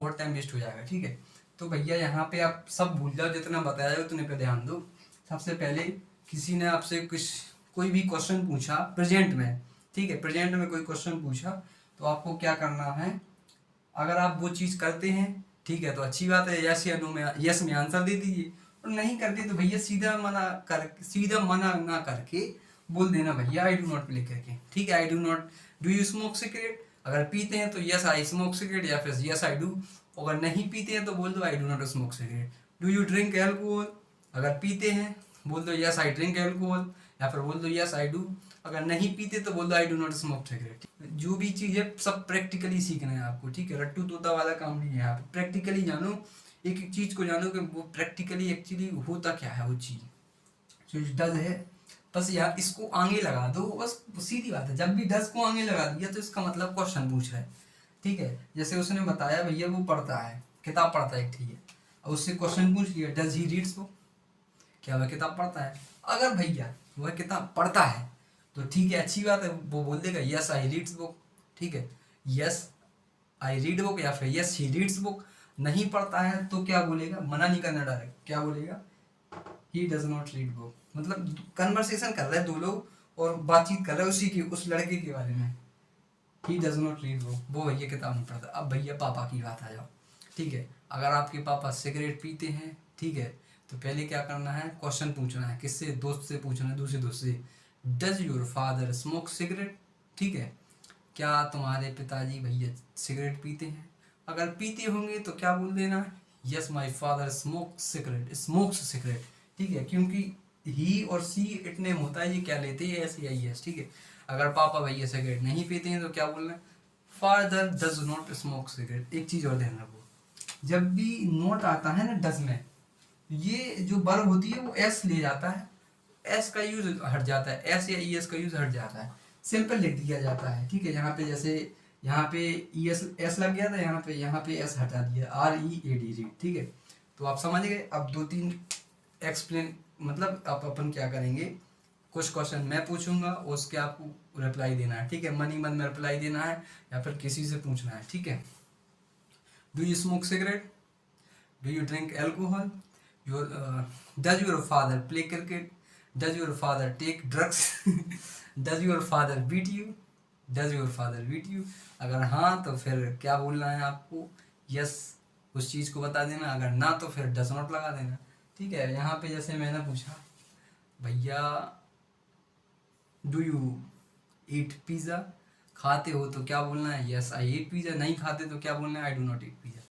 और time waste हो जाएगा। ठीक है, तो भैया यहाँ पे आप सब भूल जाओ, जितना बताया है उतने पे ध्यान दो। सबसे पहले किसी ने आपसे कुछ कोई भी क्वेश्चन पूछा प्रेजेंट में, ठीक है, प्रेजेंट में कोई क्वेश्चन पूछा तो आपको क्या करना है, अगर आप वो चीज़ करते हैं ठीक है तो अच्छी बात है, यस या नो में यस में आंसर दे दीजिए, और नहीं करते तो भैया सीधा मना ना करके बोल देना भैया आई डू नॉट प्ले करके। ठीक है, I do not, do you smoke cigarette, अगर पीते हैं तो यस आई स्मोक सिगरेट या फिर यस आई डू, अगर नहीं पीते हैं तो बोल दो I do not smoke cigarette. Do you drink alcohol, अगर पीते हैं बोल दो यस आई ड्रिंक एल्कोहल, या फिर बोल दो यस आई डू, अगर नहीं पीते तो बोल दो I do not smoke cigarette. जो भी चीज़ है सब प्रैक्टिकली सीखना है आपको। ठीक है, रट्टू तोता वाला काम नहीं है, आप प्रैक्टिकली जानो, एक एक चीज़ को जानो कि वो प्रैक्टिकली एक्चुअली होता क्या है वो चीज़। जो डज है बस यार इसको आगे लगा दो, बस सीधी बात है। जब भी डज को आगे लगा दिया तो इसका मतलब क्वेश्चन पूछ रहा है। ठीक है, जैसे उसने बताया भैया वो पढ़ता है, किताब पढ़ता है, ठीक है, और उससे क्वेश्चन पूछ लिया डज ही रीड्स बुक, क्या वह किताब पढ़ता है। अगर भैया वह किताब पढ़ता है तो ठीक है, अच्छी बात है, वो बोल देगा यस आई रीड्स बुक। ठीक है, यस आई रीड बुक या फिर यस ही रीड्स बुक। नहीं पढ़ता है तो क्या बोलेगा, मना नहीं करना डायरेक्ट, क्या बोलेगा he does not read book. मतलब कन्वर्सेशन कर रहे हैं दो लोग और बातचीत कर रहे हैं उसी की, उस लड़के के बारे में, he does not read book, वो भैया किताब नहीं पढ़ता। अब भैया पापा की बात आ जाओ। ठीक है, अगर आपके पापा सिगरेट पीते हैं ठीक है तो पहले क्या करना है, क्वेश्चन पूछना है, किससे, दोस्त से पूछना है, दूसरे दोस्त से, does your father smoke cigarette. ठीक है, क्या तुम्हारे पिताजी भैया सिगरेट पीते हैं, अगर पीते होंगे तो क्या बोल देना, yes my father smokes cigarette. ठीक है, क्योंकि ही और सी इट नेम होता है, ये क्या लेते हैं एस या एस। ठीक है, अगर पापा भैया सिगरेट नहीं पीते हैं तो क्या बोलना है, father does not smoke cigarette. एक चीज़ और ध्यान रखो, जब भी नोट आता है ना डज में, ये जो वर्ब होती है वो एस ले जाता है, एस का यूज हट जाता है, एस या ई एस का यूज हट जाता है, सिंपल लिख दिया जाता है। ठीक है, यहाँ पे जैसे यहाँ पे ई एस लग गया था, यहाँ पे एस हटा दिया, R E A D read. ठीक है, तो आप समझ गए। अब दो तीन एक्सप्लेन, मतलब आप अपन क्या करेंगे, कुछ क्वेश्चन मैं पूछूंगा उसके आपको रिप्लाई देना है। ठीक है, मनी मन में रिप्लाई देना है या फिर किसी से पूछना है। ठीक है, do you smoke cigarette, do you drink alcohol, does your father play cricket, does your father take drugs, does your father beat you, does your father beat you। अगर हाँ तो फिर क्या बोलना है आपको, यस उस चीज़ को बता देना, अगर ना तो फिर डज नॉट लगा देना। ठीक है, यहाँ पे जैसे मैंने पूछा भैया डू यू ईट पिज़्ज़ा, खाते हो तो क्या बोलना है, यस आई ईट पिज़्ज़ा, नहीं खाते तो क्या बोलना है, I do not eat pizza.